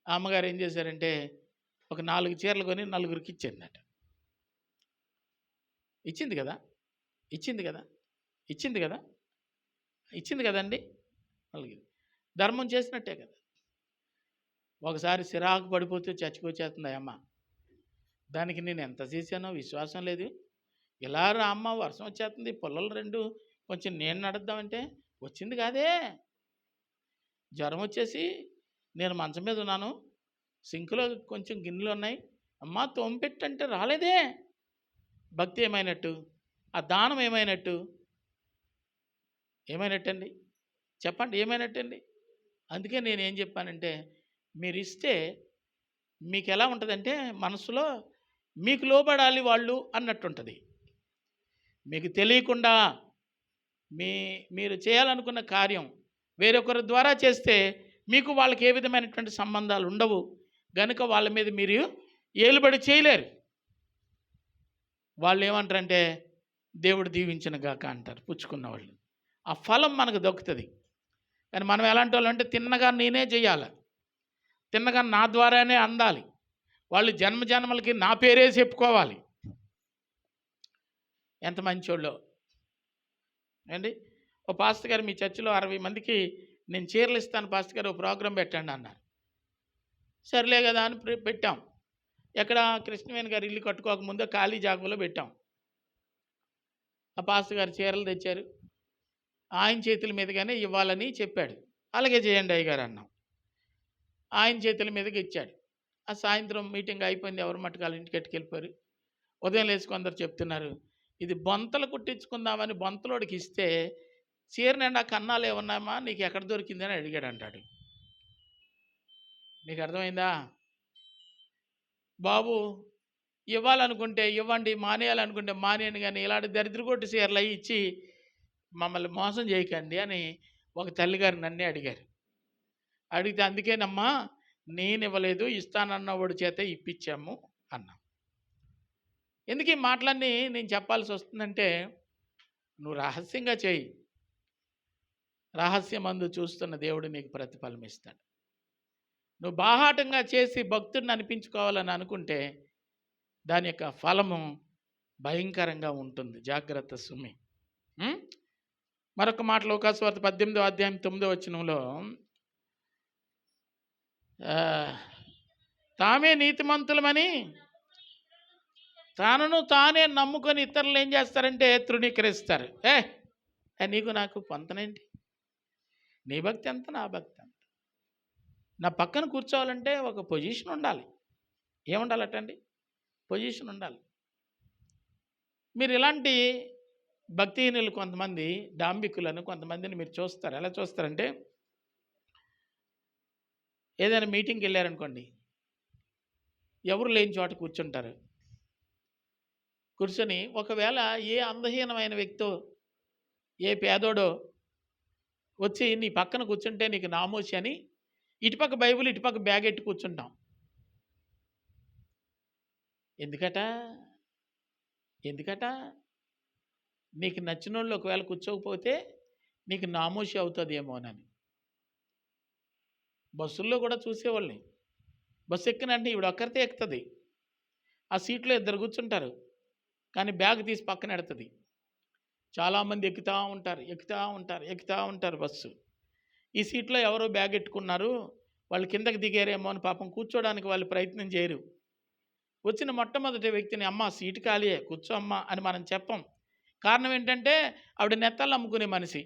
ఆ అమ్మగారు ఏం చేశారంటే, ఒక 4 చీరలు కొని నలుగురికి ఇచ్చిందట. ఇచ్చింది కదా ఇచ్చింది కదా ఇచ్చింది కదా ఇచ్చింది కదండి. నలుగురు ధర్మం చేసినట్టే కదా. ఒకసారి సిరాకు పడిపోతే చచ్చిపోచేస్తుంది అమ్మ. దానికి నేను ఎంత చేశానో విశ్వాసం లేదు. ఇలా రా అమ్మ, వర్షం వచ్చేస్తుంది, పొలాలు 2 కొంచెం నేను నడుద్దామంటే వచ్చింది కాదే. జ్వరం వచ్చేసి నేను మంచం మీద ఉన్నాను, సింకులో కొంచెం గిన్నెలు ఉన్నాయి, అమ్మ తోంపెట్టంటే రాలేదే. భక్తి ఏమైనట్టు? ఆ దానం ఏమైనట్టు? ఏమైనట్టండి చెప్పండి, ఏమైనట్టండి? అందుకే నేనేం చెప్పానంటే, మీరు ఇస్తే మీకు ఎలా ఉంటుందంటే మనసులో మీకు లోబడాలి వాళ్ళు అన్నట్టుంటుంది. మీకు తెలియకుండా మీరు చేయాలనుకున్న కార్యం వేరొకరి ద్వారా చేస్తే మీకు వాళ్ళకి ఏ విధమైనటువంటి సంబంధాలు ఉండవు గనుక వాళ్ళ మీద మీరు ఏలుబడి చేయలేరు. వాళ్ళు ఏమంటారంటే దేవుడు దీవించిన గాక అంటారు పుచ్చుకున్న వాళ్ళు. ఆ ఫలం మనకు దొక్కుతుంది. కానీ మనం ఎలాంటి వాళ్ళు అంటే తిన్నగా నేనే చేయాలి, తిన్నగా నా ద్వారానే అందాలి, వాళ్ళు జన్మలకి నా పేరే చెప్పుకోవాలి. ఎంత మంచోళ్ళో అండి. ఓ పాస్టర్ గారు మీ చర్చిలో 60 మందికి నేను చీరలు ఇస్తాను పాస్టర్ గారు, ప్రోగ్రాం పెట్టండి అన్నారు. సర్లే కదా అని పెట్టాం. ఎక్కడ కృష్ణవేణి గారు ఇల్లు కట్టుకోకముందే ఖాళీ జాగంలో పెట్టాం. ఆ పాస్టర్ గారు చీరలు తెచ్చారు, ఆయన చేతుల మీదుగానే ఇవ్వాలని చెప్పాడు. అలాగే చేయండి అయ్యగారు అన్నాం. ఆయన చేతుల మీదకి ఇచ్చాడు. ఆ సాయంత్రం మీటింగ్ అయిపోయింది, ఎవరు మట్టుకాల ఇంటికి ఎట్టుకెళ్ళిపోయారు. ఉదయం లేచి కొందరు చెప్తున్నారు, ఇది బొంతలు కుట్టించుకుందామని బొంతలోడికి ఇస్తే చీర నిండా కన్నాలు ఏమన్నామా నీకు ఎక్కడ దొరికిందని అడిగాడు అంటాడు. నీకు అర్థమైందా బాబు? ఇవ్వాలనుకుంటే ఇవ్వండి, మానేయాలనుకుంటే మానేయండి, కానీ ఇలాంటి దరిద్రగొట్టి చీరలు అవి ఇచ్చి మమ్మల్ని మోసం చేయకండి అని ఒక తల్లిగారు నన్నే అడిగారు. అడిగితే అందుకేనమ్మా నేను ఇవ్వలేదు, ఇస్తానన్నవాడి చేత ఇప్పించాము అన్నా. ఎందుకు ఈ మాటలన్నీ నేను చెప్పాల్సి వస్తుందంటే, నువ్వు రహస్యంగా చేయి, రహస్యమందు చూస్తున్న దేవుడు నీకు ప్రతిఫలం ఇస్తాడు. నువ్వు బాహాటంగా చేసి భక్తుడిని అనిపించుకోవాలని అనుకుంటే దాని యొక్క ఫలము భయంకరంగా ఉంటుంది. జాగ్రత్త సుమి. మరొక మాట లూకాసు వార్త 18వ అధ్యాయం 9వ వచనంలో, తామే నీతిమంతులమని తానును తానే నమ్ముకొని ఇతరులు ఏం చేస్తారంటే తృణీకరిస్తారు. నీకు నాకు పొంతనేంటి, నీ భక్తి ఎంత నా భక్తి ఎంత. నా పక్కన కూర్చోవాలంటే ఒక పొజిషన్ ఉండాలి. ఏముండాలటండి? పొజిషన్ ఉండాలి. మీరు ఇలాంటి భక్తిహీనులు కొంతమంది, డాంబికులను కొంతమందిని మీరు చూస్తారు. ఎలా చూస్తారంటే, ఏదైనా మీటింగ్కి వెళ్ళారనుకోండి, ఎవరు లేని చోట కూర్చుంటారు. కూర్చొని ఒకవేళ ఏ అందహీనమైన వ్యక్తో ఏ పేదోడో వచ్చి నీ పక్కన కూర్చుంటే నీకు నామోషి అని ఇటుపక్క బైబిల్ ఇటుపక్క బ్యాగ్ ఎట్టి కూర్చుంటాం. ఎందుకట నీకు నచ్చిన వాళ్ళు ఒకవేళ కూర్చోకపోతే నీకు నామోషి అవుతుందేమోనని. బస్సుల్లో కూడా చూసేవాళ్ళని, బస్సు ఎక్కినంటే ఈవిడ ఒక్కరితే ఎక్కుతుంది, ఆ సీట్లో 2 కూర్చుంటారు, కానీ బ్యాగ్ తీసి పక్కన ఎడుతుంది. చాలామంది ఎక్కుతూ ఉంటారు బస్సు. ఈ సీట్లో ఎవరో బ్యాగ్ ఎట్టుకున్నారు, వాళ్ళు కిందకి దిగారేమో అని పాపం కూర్చోడానికి వాళ్ళు ప్రయత్నం చేయరు. వచ్చిన మొట్టమొదటి వ్యక్తిని అమ్మ సీటు ఖాళీయే కూర్చో అమ్మ అని మనం చెప్పం. కారణం ఏంటంటే ఆవిడ నెత్తలు అమ్ముకునే మనిషి.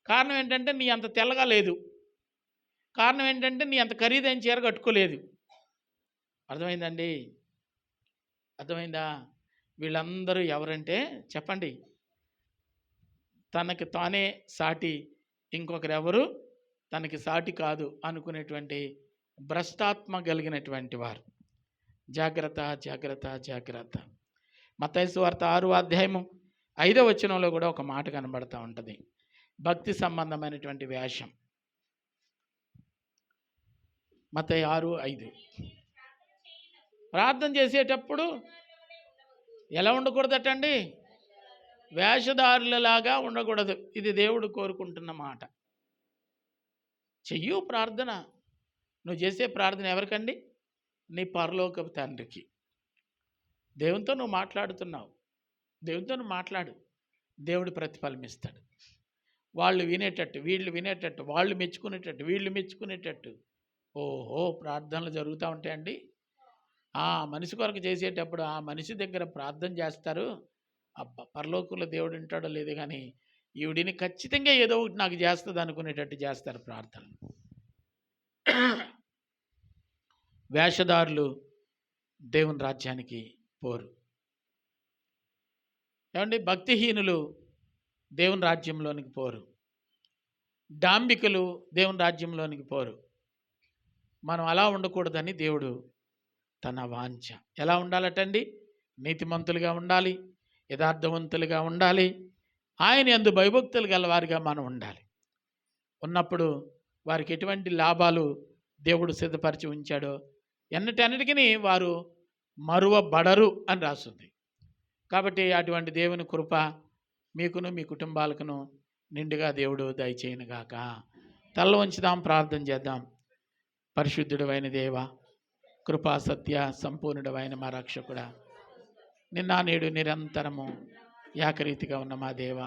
కారణం ఏంటంటే నీ అంత తెల్లగా లేదు. కారణం ఏంటంటే నీ అంత ఖరీదైన చీర కట్టుకోలేదు. అర్థమైందండి? అర్థమైందా? వీళ్ళందరూ ఎవరంటే చెప్పండి, తనకి తానే సాటి, ఇంకొకరెవరు తనకి సాటి కాదు అనుకునేటువంటి భ్రష్టాత్మ కలిగినటువంటి వారు. జాగ్రత్త జాగ్రత్త జాగ్రత్త. మత్తయి సువార్త 6వ అధ్యాయము 5వ వచనంలో కూడా ఒక మాట కనబడతా ఉంటుంది. భక్తి సంబంధమైనటువంటి వేషం. మత్తయి 6:5. ప్రార్థన చేసేటప్పుడు ఎలా ఉండకూడదటండి? వేషధారులలాగా ఉండకూడదు. ఇది దేవుడు కోరుకుంటున్న మాట. చెయ్యు ప్రార్థన. నువ్వు చేసే ప్రార్థన ఎవరికండి? నీ పరలోకపు తండ్రికి. దేవునితో నువ్వు మాట్లాడుతున్నావు. దేవునితో నువ్వు మాట్లాడు. దేవుడు ప్రతిఫలం ఇస్తాడు. వాళ్ళు వినేటట్టు, వీళ్ళు వినేటట్టు, వాళ్ళు మెచ్చుకునేటట్టు, వీళ్ళు మెచ్చుకునేటట్టు. ఓహో, ప్రార్థనలు జరుగుతూ ఉంటాయండి. ఆ మనిషి కొరకు చేసేటప్పుడు ఆ మనిషి దగ్గర ప్రార్థన చేస్తారు. అబ్బా, పరలోకంలో దేవుడు వింటాడో లేదు కానీ ఈవిడిని ఖచ్చితంగా ఏదో ఒకటి నాకు చేస్తుంది అనుకునేటట్టు చేస్తారు ప్రార్థనలు. వేషధారులు దేవుని రాజ్యానికి పోరు. ఏమండి? భక్తిహీనులు దేవుని రాజ్యంలోనికి పోరు. డాంబికులు దేవుని రాజ్యంలోనికి పోరు. మనం అలా ఉండకూడదని దేవుడు తన వాంఛ. ఎలా ఉండాలటండి? నీతిమంతులుగా ఉండాలి, యథార్థవంతులుగా ఉండాలి, ఆయన యందు భయభక్తులు గలవారిగా మనం ఉండాలి. ఉన్నప్పుడు వారికి ఎటువంటి లాభాలు దేవుడు సిద్ధపరిచి ఉంచాడో ఎన్నటన్నిటికీ వారు మరువబడరు అని రాస్తుంది. కాబట్టి అటువంటి దేవుని కృప మీకును మీ కుటుంబాలకును నిండుగా దేవుడు దయచేయనుగాక. తల్ల వంచుదాం, ప్రార్థన చేద్దాం. పరిశుద్ధుడైన దేవ, కృపా సత్య సంపూర్ణుడైన మా రక్షకుడా, నిన్న నేడు నిరంతరము ఏకరీతిగా ఉన్న మా దేవ,